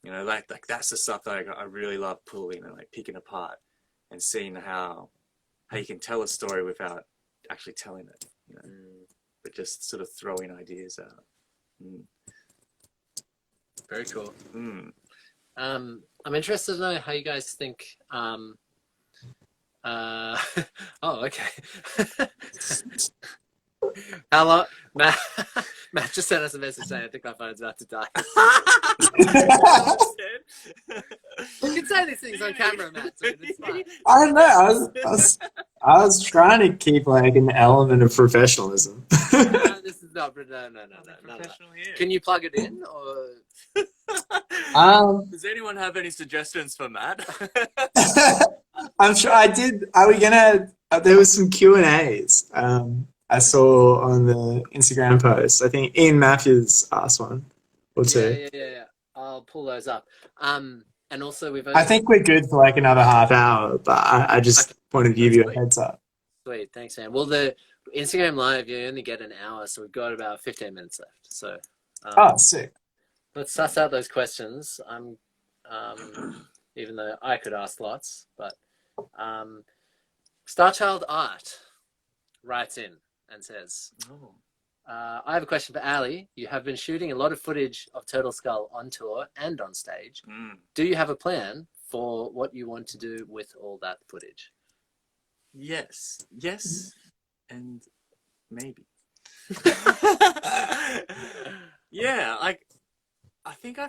Speaker 3: you know. Like that's the stuff that I really love pulling and like picking apart and seeing how you can tell a story without actually telling it, you know, but just sort of throwing ideas out.
Speaker 1: Very cool. I'm interested to know how you guys think. Oh, okay. How long? Matt just sent us a message saying, I think my phone's about to die. You can say these things on camera, Matt, so it's fine.
Speaker 2: I don't know. I was trying to keep like an element of professionalism.
Speaker 1: No, this is not. No. Can you plug it in, or?
Speaker 3: Does anyone have any suggestions for Matt?
Speaker 2: I'm sure I did. Are we gonna? There was some Q&As. I saw on the Instagram post. I think Ian Matthews asked one or two.
Speaker 1: Yeah. I'll pull those up. And also we've.
Speaker 2: I think we're good for like another half hour, but I just wanted to give you a heads up.
Speaker 1: Sweet, thanks, man. Well, Instagram Live, you only get an hour, so we've got about 15 minutes left. So
Speaker 2: Sick.
Speaker 1: let's suss out those questions. Even though I could ask lots, but Starchild Art writes in and says, I have a question for Ali. You have been shooting a lot of footage of Turtle Skull on tour and on stage. Do you have a plan for what you want to do with all that footage?
Speaker 3: Yes, and maybe. Yeah, like I think I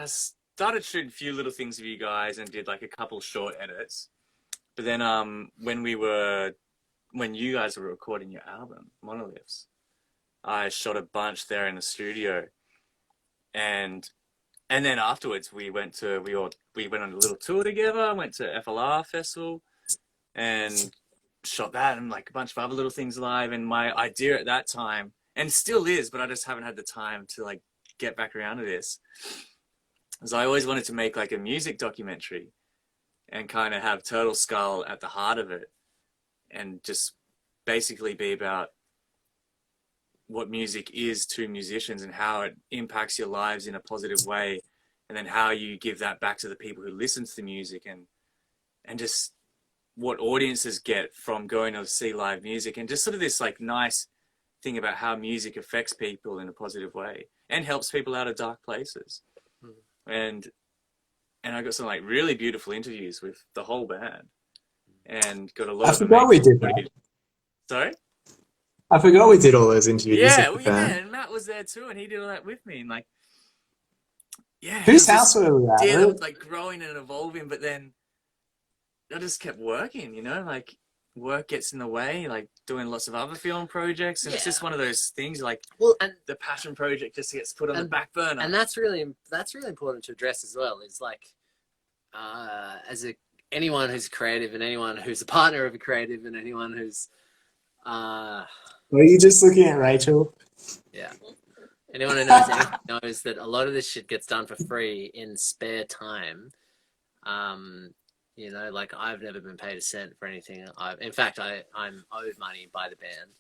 Speaker 3: started shooting a few little things with you guys and did like a couple short edits. But then when you guys were recording your album, Monoliths, I shot a bunch there in the studio. And then afterwards we went on a little tour together, went to FLR Festival and shot that and like a bunch of other little things live. And my idea at that time, and still is, but I just haven't had the time to like get back around to this, is I always wanted to make like a music documentary and kind of have Turtle Skull at the heart of it and just basically be about what music is to musicians and how it impacts your lives in a positive way, and then how you give that back to the people who listen to the music, and just what audiences get from going to see live music, and just sort of this like nice thing about how music affects people in a positive way and helps people out of dark places. And I got some like really beautiful interviews with the whole band and got a lot
Speaker 2: I
Speaker 3: of
Speaker 2: forgot we did that.
Speaker 3: footage. Sorry?
Speaker 2: I forgot we did all those interviews.
Speaker 3: Yeah,
Speaker 2: with the band.
Speaker 3: and Matt was there too, and he did all that with me. And like, yeah,
Speaker 2: Whose house were we at?
Speaker 3: Yeah, that was like growing and evolving, but then I just kept working, you know, like work gets in the way, like doing lots of other film projects, and it's just one of those things. Like,
Speaker 1: and
Speaker 3: the passion project just gets put on the back burner,
Speaker 1: and that's really important to address as well. Is like, anyone who's creative, and anyone who's a partner of a creative, and anyone who's
Speaker 2: Were you just looking at Rachel?
Speaker 1: Yeah. Anyone who knows anything knows that a lot of this shit gets done for free in spare time. You know, like I've never been paid a cent for anything. In fact, I'm owed money by the band.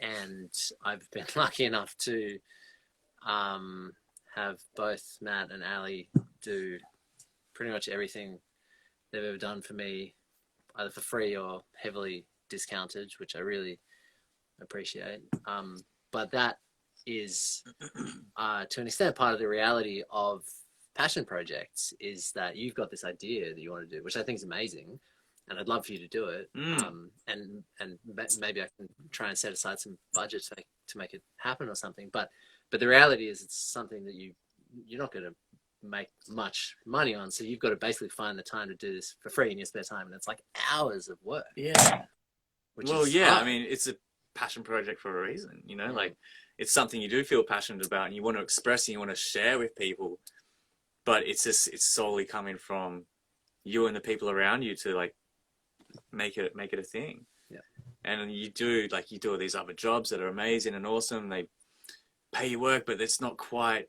Speaker 1: And I've been lucky enough to have both Matt and Ali do pretty much everything they've ever done for me, either for free or heavily discounted, which I really appreciate. But that is, to an extent, part of the reality of passion projects, is that you've got this idea that you want to do, which I think is amazing, and I'd love for you to do it. And maybe I can try and set aside some budget to make it happen or something. But the reality is, it's something that you're not going to make much money on, so you've got to basically find the time to do this for free in your spare time, and it's like hours of work.
Speaker 3: Yeah. Well, yeah,
Speaker 1: hard.
Speaker 3: I mean, it's a passion project for a reason, you know, like it's something you do feel passionate about and you want to express and you want to share with people, but it's solely coming from you and the people around you to like make it a thing.
Speaker 1: Yeah.
Speaker 3: And you do all these other jobs that are amazing and awesome. They pay your work, but it's not quite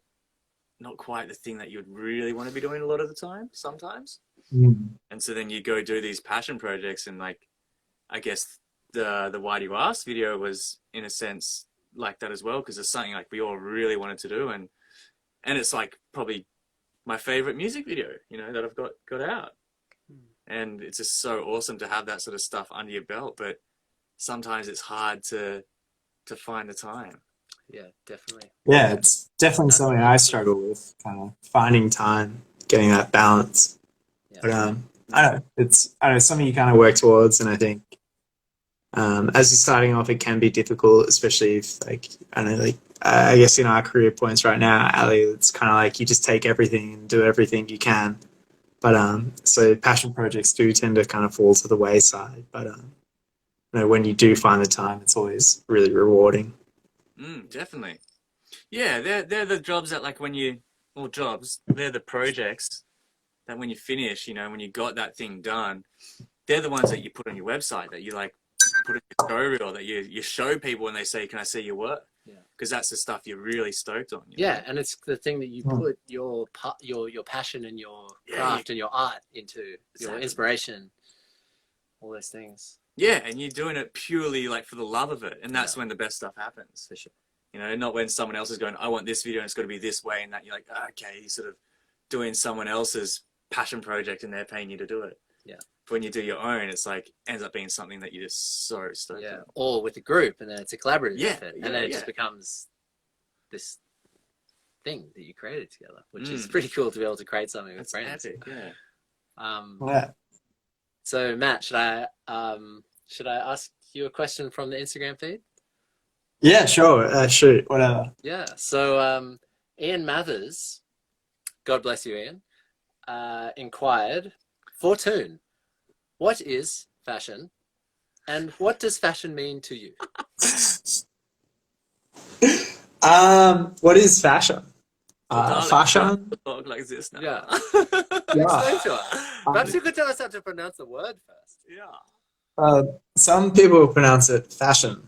Speaker 3: the thing that you'd really want to be doing a lot of the time sometimes. And so then you go do these passion projects, and like, I guess the Why Do You Ask video was in a sense like that as well, because it's something like we all really wanted to do, and it's like probably my favorite music video, you know, that I've got out. And it's just so awesome to have that sort of stuff under your belt, but sometimes it's hard to find the time.
Speaker 1: Yeah, definitely.
Speaker 2: Yeah, it's definitely something I struggle with, kind of finding time, getting that balance.
Speaker 1: Yeah.
Speaker 2: But I don't know, it's something you kind of work towards, and I think as you're starting off, it can be difficult, especially if, like, I don't know, like, I guess in our career points right now, Ali, it's kind of like you just take everything and do everything you can. But so passion projects do tend to kind of fall to the wayside. But you know, when you do find the time, it's always really rewarding.
Speaker 3: Definitely. Yeah, they're the jobs that, like, they're the projects that when you finish, you know, when you got that thing done, they're the ones that you put on your website, that you like put in your show reel, that you show people when they say, "Can I see your work?"
Speaker 1: Yeah.
Speaker 3: Because that's the stuff you're really stoked on.
Speaker 1: Yeah, know? And it's the thing that you put your passion and your craft and your art into, your inspiration. all those things.
Speaker 3: Yeah, and you're doing it purely like for the love of it, and that's when the best stuff happens.
Speaker 1: For sure.
Speaker 3: You know, not when someone else is going, I want this video and it's got to be this way, and that you're like, okay, you're sort of doing someone else's passion project and they're paying you to do it.
Speaker 1: Yeah.
Speaker 3: But when you do your own, it's like ends up being something that you're just so stoked
Speaker 1: Yeah.
Speaker 3: on.
Speaker 1: Or with a group, and then it's a collaborative
Speaker 3: Yeah,
Speaker 1: effort, and then
Speaker 3: yeah,
Speaker 1: it just becomes this thing that you created together, which is pretty cool to be able to create something with
Speaker 3: That's
Speaker 1: friends.
Speaker 3: epic, yeah.
Speaker 2: Yeah.
Speaker 1: So Matt, should I ask you a question from the Instagram feed?
Speaker 2: Yeah, sure. Shoot, whatever.
Speaker 1: Yeah. So Ian Mathers, God bless you, Ian, inquired for Toon, what is fashion, and what does fashion mean to you?
Speaker 2: What is fashion?
Speaker 3: Darling,
Speaker 2: Fashion?
Speaker 3: talk like this now.
Speaker 1: Yeah.
Speaker 2: Yeah.
Speaker 1: Explain to us. Perhaps you could tell us how to pronounce the word first.
Speaker 3: Yeah.
Speaker 2: Some people pronounce it fashion,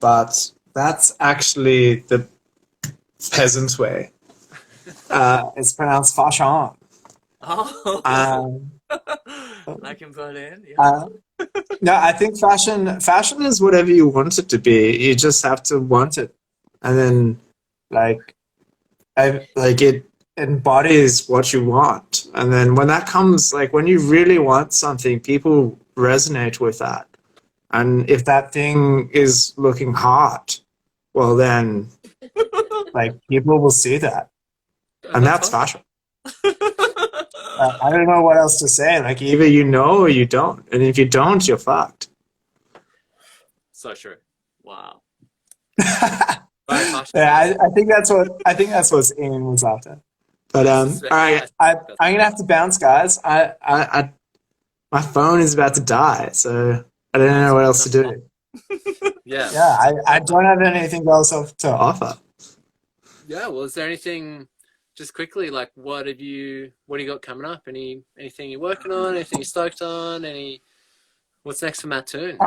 Speaker 2: but that's actually the peasant way. It's pronounced fashion.
Speaker 3: Oh, like in Berlin. Yeah.
Speaker 2: No, I think fashion is whatever you want it to be. You just have to want it, and then it embodies what you want. And then when that comes, like when you really want something, people resonate with that. And if that thing is looking hot, well then, like people will see that, and that's fashion. I don't know what else to say. Like either you know or you don't, and if you don't, you're fucked.
Speaker 1: So true.
Speaker 3: Wow.
Speaker 2: Yeah, I think that's what Ian was after. But all right, I'm gonna have to bounce, guys. I my phone is about to die, so I don't know what else to do.
Speaker 1: Yeah.
Speaker 2: I don't have anything else to offer.
Speaker 1: Yeah. Well, is there anything, just quickly, like what do you got coming up? Anything you're working on? Anything you're stoked on? What's next for Matt Toon?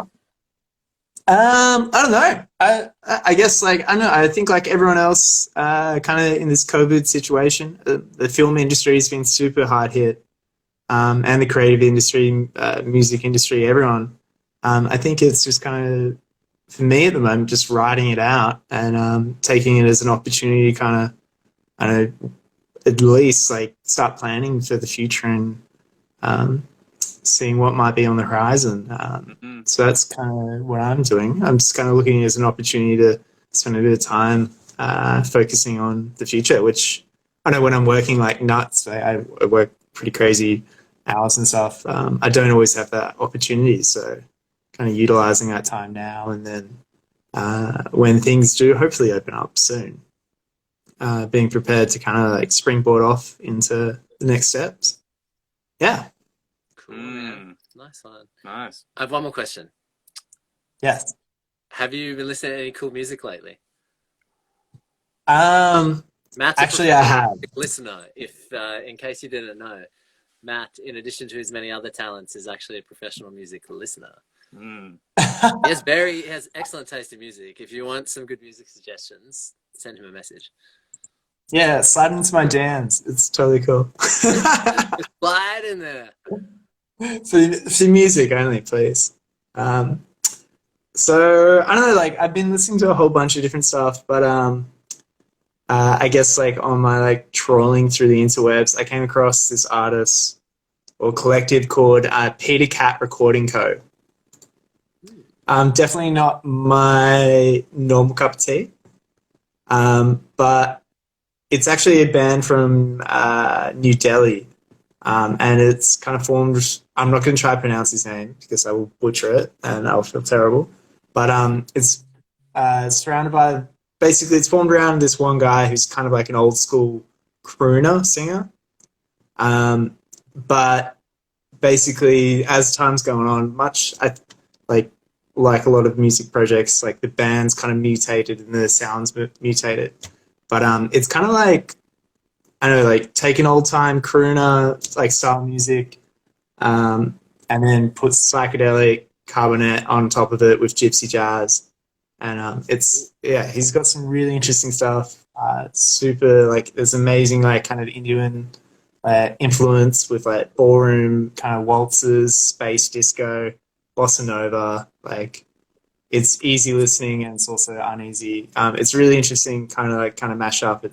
Speaker 2: I don't know. I guess I don't know. I think like everyone else, kind of in this COVID situation, the film industry has been super hard hit, and the creative industry, music industry, everyone. I think it's just kind of, for me at the moment, just writing it out and taking it as an opportunity to kind of, I don't know, at least like start planning for the future and seeing what might be on the horizon. So that's kind of what I'm doing. I'm just kind of looking as an opportunity to spend a bit of time focusing on the future, which I know when I'm working like nuts, I work pretty crazy hours and stuff. I don't always have that opportunity. So kind of utilizing that time now and then when things do hopefully open up soon, being prepared to kind of like springboard off into the next steps. Yeah.
Speaker 1: Cool, man. Nice one.
Speaker 3: Nice.
Speaker 1: I have one more question.
Speaker 2: Yes.
Speaker 1: Have you been listening to any cool music lately?
Speaker 2: Matt's actually, I have.
Speaker 1: Listener, if in case you didn't know, Matt, in addition to his many other talents, is actually a professional music listener. He has excellent taste in music. If you want some good music suggestions, send him a message.
Speaker 2: Yeah, slide into my DMs. It's totally cool.
Speaker 1: Just slide in there.
Speaker 2: For music only, please. So I don't know, like I've been listening to a whole bunch of different stuff, but I guess like on my like trawling through the interwebs, I came across this artist or collective called Peter Cat Recording Co. Definitely not my normal cup of tea, but it's actually a band from New Delhi. And it's kind of formed, I'm not going to try to pronounce his name because I will butcher it and I'll feel terrible. But it's surrounded by, basically it's formed around this one guy who's kind of like an old school crooner singer. But basically as time's going on, like a lot of music projects, like the band's kind of mutated and the sounds mutated. But it's kind of like, I don't know, like take an old time crooner like style music, and then put psychedelic carbonate on top of it with gypsy jazz, and he's got some really interesting stuff. It's super like there's amazing like kind of Indian influence with like ballroom kind of waltzes, space disco, bossa nova. Like it's easy listening and it's also uneasy. It's really interesting, kind of mash up. I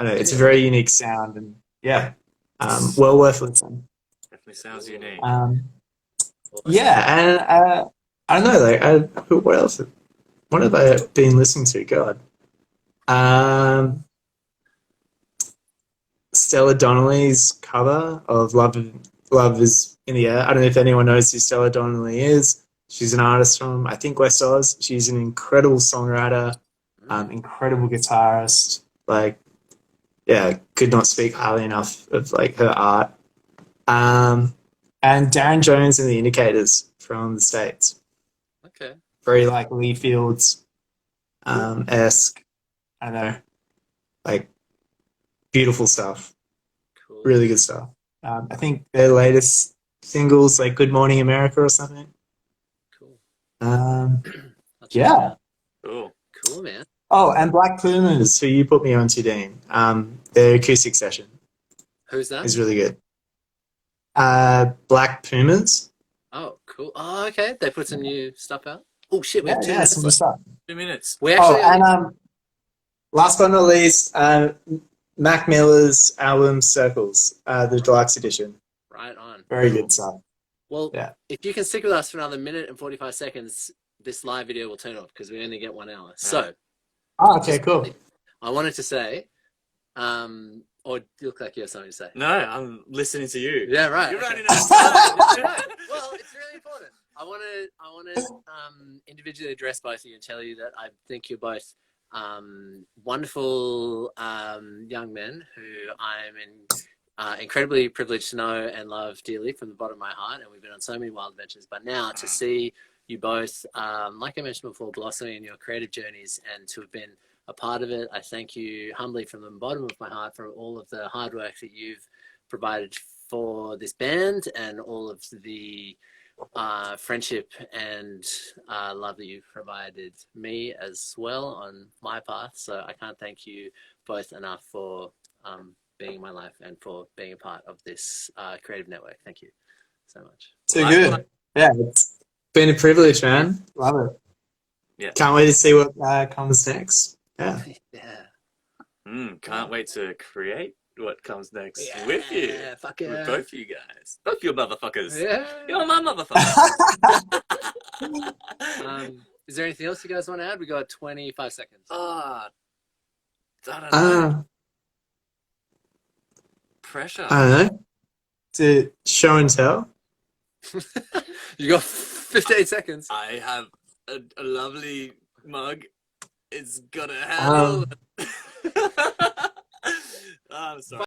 Speaker 2: don't know, it's a very unique sound, and yeah, well worth listening.
Speaker 3: Definitely sounds unique.
Speaker 2: Yeah, and I don't know, like what else? What have I been listening to? God, Stella Donnelly's cover of Love is in the Air. I don't know if anyone knows who Stella Donnelly is. She's an artist from, I think, West Oz. She's an incredible songwriter, incredible guitarist. Like, yeah, could not speak highly enough of like her art. And Darren Jones and the Indicators from the States.
Speaker 1: Okay.
Speaker 2: Very like Lee Fields esque. I don't know, like beautiful stuff.
Speaker 1: Cool.
Speaker 2: Really good stuff. I think their latest singles like "Good Morning America" or something.
Speaker 1: Cool.
Speaker 2: Yeah.
Speaker 3: Cool.
Speaker 1: Cool, man.
Speaker 2: Oh, and Black Pumas, who you put me on to, Dean. Their acoustic session
Speaker 1: Who's that?
Speaker 2: is really good. Black Pumas.
Speaker 1: Oh, cool. Oh, okay. They put some new stuff out. Oh shit, we have 2 minutes
Speaker 2: some
Speaker 1: left.
Speaker 2: stuff.
Speaker 3: 2 minutes.
Speaker 1: We actually
Speaker 2: and last but not least, Mac Miller's album Circles, the deluxe edition.
Speaker 1: right on.
Speaker 2: Very good stuff.
Speaker 1: Well,
Speaker 2: Yeah.
Speaker 1: if you can stick with us for another minute and 45 seconds, this live video will turn off because we only get 1 hour. So,
Speaker 2: Oh, okay, cool.
Speaker 1: I wanted to say, or you look like you have something to say.
Speaker 3: No, I'm listening to you.
Speaker 1: Yeah, right.
Speaker 3: You're
Speaker 1: okay.
Speaker 3: running out of time.
Speaker 1: Well, it's really important. I want to individually address both of you and tell you that I think you're both wonderful young men who I'm incredibly privileged to know and love dearly from the bottom of my heart, and we've been on so many wild adventures. But now to see you both, like I mentioned before, blossoming in your creative journeys and to have been a part of it, I thank you humbly from the bottom of my heart for all of the hard work that you've provided for this band and all of the friendship and love that you've provided me as well on my path. So I can't thank you both enough for being in my life and for being a part of this creative network. Thank you so much.
Speaker 2: Too good. Yeah, it's been a privilege, man. Love it.
Speaker 3: Yeah.
Speaker 2: Can't wait to see what comes next. Yeah.
Speaker 1: Yeah.
Speaker 3: Can't wait to create what comes next with you.
Speaker 1: Fuck yeah.
Speaker 3: With both you guys. Both you motherfuckers.
Speaker 1: Yeah.
Speaker 3: You're my motherfucker.
Speaker 1: Is there anything else you guys want to add? We got 25 seconds.
Speaker 3: I don't know. Pressure.
Speaker 2: I don't know. To show and tell.
Speaker 1: You got 15 seconds.
Speaker 3: I have a lovely mug. It's got a handle. I'm sorry.